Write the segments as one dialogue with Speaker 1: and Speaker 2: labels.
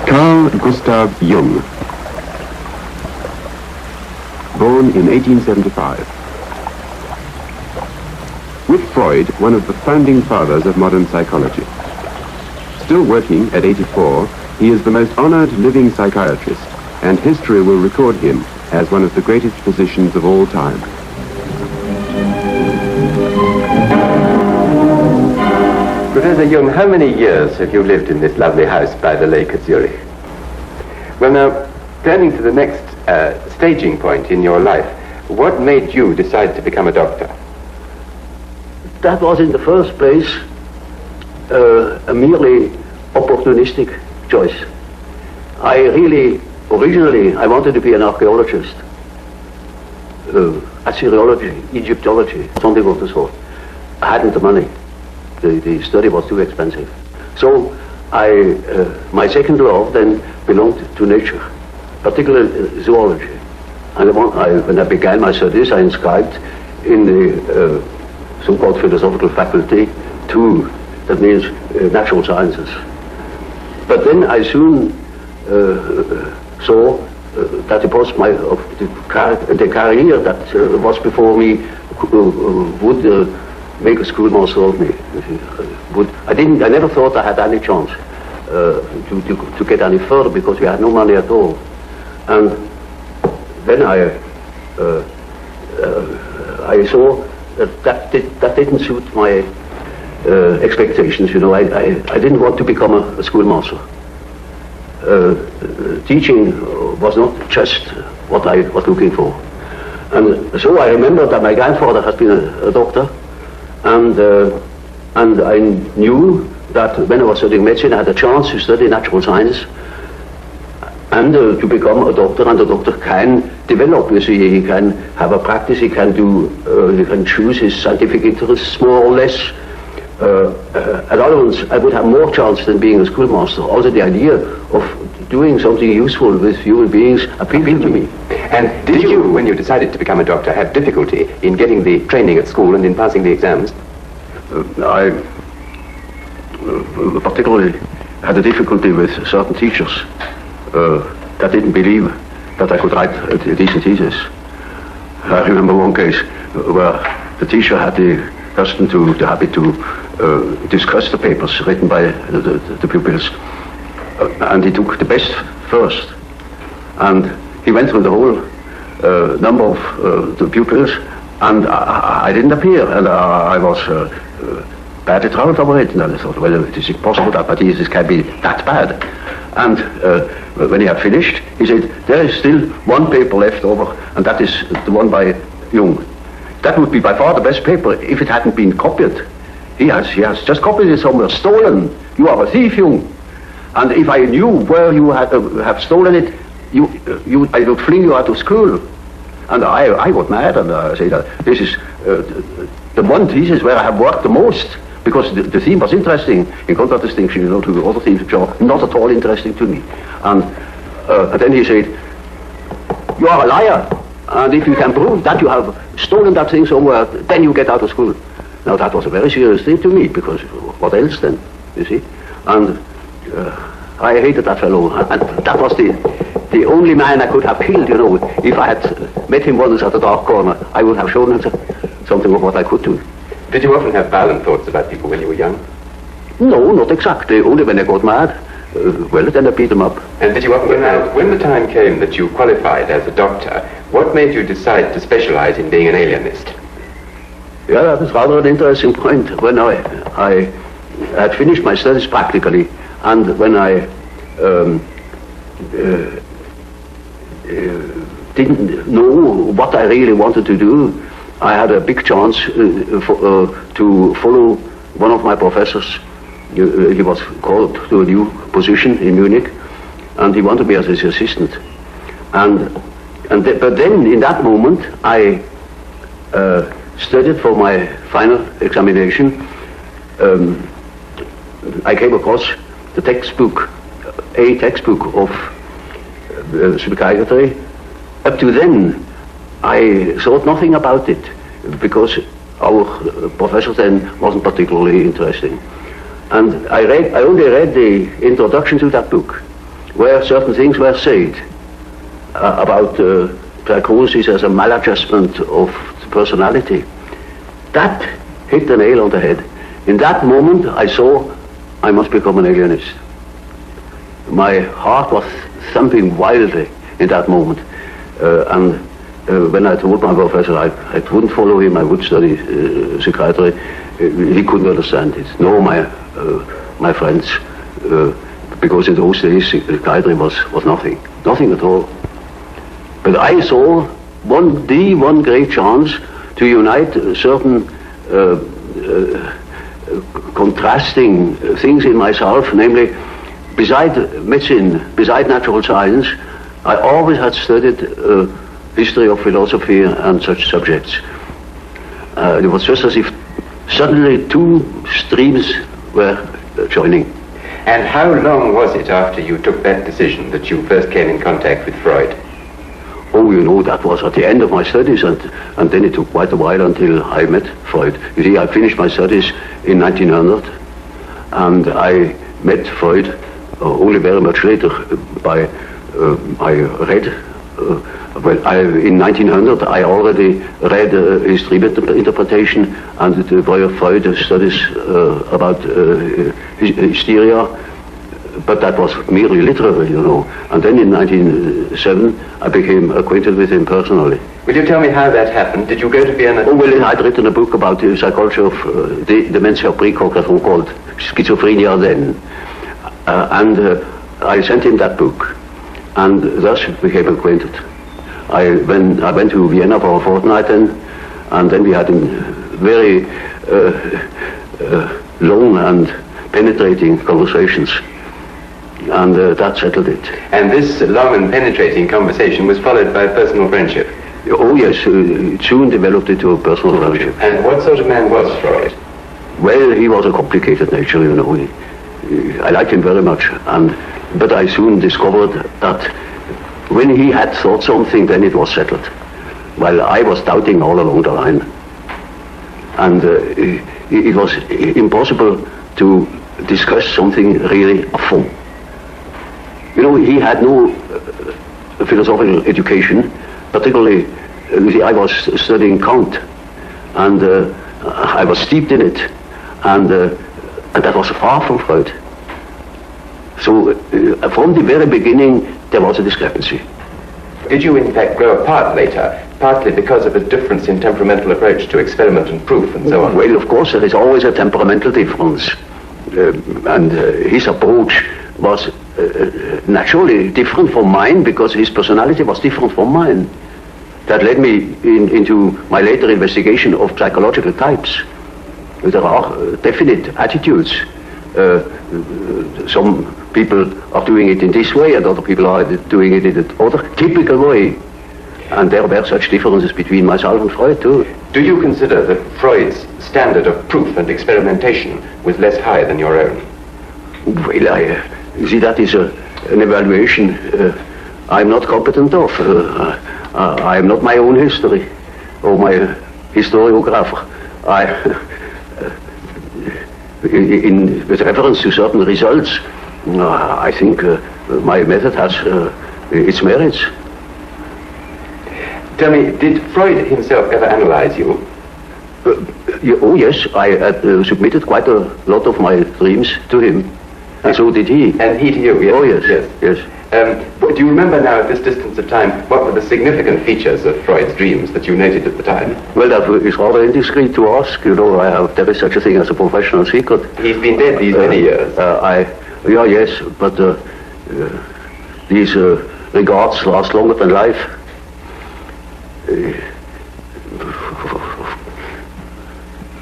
Speaker 1: Carl Gustav Jung, born in 1875. With Freud, one of the founding fathers of modern psychology. Still working at 84, he is the most honored living psychiatrist, and history will record him as one of the greatest physicians of all time.
Speaker 2: Professor Jung, how many years have you lived in this lovely house by the lake at Zurich? Well, now, turning to the next staging point in your life, what made you decide to become a doctor?
Speaker 3: That was in the first place a merely opportunistic choice. Originally, I wanted to be an archaeologist, Assyriology, Egyptology, something of the sort. I hadn't the money. The study was too expensive. So my second love then belonged to nature, particularly zoology. And when I began my studies, I inscribed in the so-called philosophical faculty too, that means natural sciences. But then I soon saw that it was the career that was before me would make a schoolmaster of me. I never thought I had any chance to get any further because we had no money at all. And then I saw that didn't suit my expectations. You know, I didn't want to become a schoolmaster. Teaching was not just what I was looking for. And so I remember that my grandfather has been a doctor. And I knew that when I was studying medicine, I had a chance to study natural science and to become a doctor. And the doctor can develop. You see, he can have a practice. He can choose his scientific interests more or less. At Alguns, I would have more chance than being a schoolmaster. Also, the idea of doing something useful with human beings appealed to me.
Speaker 2: And did you, when you decided to become a doctor, have difficulty in getting the training at school and in passing the exams?
Speaker 3: I particularly had a difficulty with certain teachers that didn't believe that I could write a decent thesis. I remember one case where the teacher had the habit to discuss the papers written by the pupils, and he took the best first, and he went through the whole number of the pupils, and I didn't appear, and I was badly troubled over it, and I thought, well, it is impossible that my thesis can be that bad. And when he had finished, he said, there is still one paper left over, and that is the one by Jung. That would be by far the best paper if it hadn't been copied. He has just copied it somewhere, stolen. You are a thief, Jung. And if I knew where you have stolen it, I would fling you out of school. And I got mad, and I said that this is the one thesis where I have worked the most, because the theme was interesting, in contradistinction, you know, to the other themes which are not at all interesting to me. And then he said, you are a liar, and if you can prove that you have stolen that thing somewhere, then you get out of school. Now that was a very serious thing to me, because what else then, you see? And I hated that fellow, and that was the only man I could have killed, you know. If I had met him once at a dark corner, I would have shown him something of what I could do.
Speaker 2: Did you often have violent thoughts about people when you were young?
Speaker 3: No, not exactly. Only when I got mad. Well, then I beat them up.
Speaker 2: And did you often get mad? When the time came that you qualified as a doctor, what made you decide to specialize in being an alienist?
Speaker 3: Yeah, that was rather an interesting point. When I had finished my studies practically, and when I didn't know what I really wanted to do, I had a big chance to follow one of my professors. He was called to a new position in Munich, and he wanted me as his assistant. But then, in that moment, I studied for my final examination. I came across the textbook, a textbook of psychiatry. Up to then, I thought nothing about it, because our professor then wasn't particularly interesting. And I only read the introduction to that book, where certain things were said about psychosis as a maladjustment of personality. That hit the nail on the head. In that moment, I saw I must become an alienist. My heart was thumping wildly in that moment. And when I told my professor I wouldn't follow him, I would study psychiatry, he couldn't understand it. No, my friends, because in those days psychiatry was nothing at all. But I saw one great chance to unite certain contrasting things in myself, namely, beside medicine, beside natural science, I always had studied history of philosophy and such subjects. It was just as if suddenly two streams were joining.
Speaker 2: And how long was it after you took that decision that you first came in contact with Freud?
Speaker 3: Oh, you know, that was at the end of my studies, and then it took quite a while until I met Freud. You see, I finished my studies in 1900, and I met Freud only very much later. I read, in 1900 I already read his dream interpretation and the Freud studies about hysteria. But that was merely literary, you know. And then in 1907, I became acquainted with him personally.
Speaker 2: Will you tell me how that happened? Did you go to Vienna?
Speaker 3: Oh, well, I'd written a book about the psychology of dementia precognita, called Schizophrenia then. And I sent him that book, and thus became acquainted. I went to Vienna for a fortnight then, and then we had very long and penetrating conversations. And that settled it.
Speaker 2: And this long and penetrating conversation was followed by personal friendship?
Speaker 3: Oh yes, it soon developed into a personal friendship.
Speaker 2: And what sort of man was Freud?
Speaker 3: Well, he was a complicated nature, you know. I liked him very much, but I soon discovered that when he had thought something, then it was settled. While I was doubting all along the line. And it was impossible to discuss something really à fond. You know, he had no philosophical education, particularly, I was studying Kant, and I was steeped in it, and that was far from Freud. So, from the very beginning, there was a discrepancy.
Speaker 2: Did you, in fact, grow apart later, partly because of a difference in temperamental approach to experiment and proof and so on?
Speaker 3: Well, of course, there is always a temperamental difference, and his approach was naturally different from mine because his personality was different from mine. That led me into my later investigation of psychological types. There are definite attitudes. Some people are doing it in this way and other people are doing it in another typical way. And there were such differences between myself and Freud too.
Speaker 2: Do you consider that Freud's standard of proof and experimentation was less high than your own?
Speaker 3: Well, you see, that is an evaluation I'm not competent of. I am not my own history or my historiographer. With reference to certain results, I think my method has its merits.
Speaker 2: Tell me, did Freud himself ever analyze you?
Speaker 3: Oh yes, I submitted quite a lot of my dreams to him. And so did he.
Speaker 2: And he to you, yes?
Speaker 3: Oh, yes, yes.
Speaker 2: Do you remember now, at this distance of time, what were the significant features of Freud's dreams that you noted at the time?
Speaker 3: Well, that is rather indiscreet to ask. You know, there is such a thing as a professional secret.
Speaker 2: He's been dead these many years.
Speaker 3: Yes, but these regards last longer than life.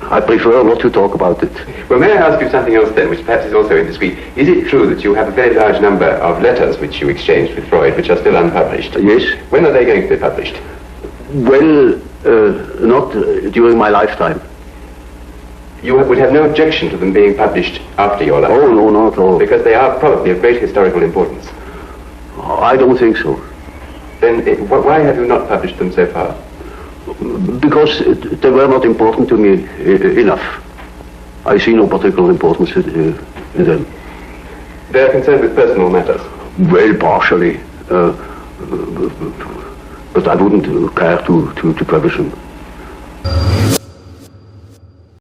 Speaker 3: I prefer not to talk about it.
Speaker 2: Well, may I ask you something else then, which perhaps is also indiscreet? Is it true that you have a very large number of letters which you exchanged with Freud, which are still unpublished?
Speaker 3: Yes.
Speaker 2: When are they going to be published?
Speaker 3: Well, not during my lifetime.
Speaker 2: You would have no objection to them being published after your life?
Speaker 3: Oh, no, not at all.
Speaker 2: Because they are probably of great historical importance.
Speaker 3: I don't think so.
Speaker 2: Then why have you not published them so far?
Speaker 3: Because they were not important to me enough. I see no particular importance in them.
Speaker 2: They are concerned with personal matters?
Speaker 3: Well, partially, but I wouldn't care to publish them.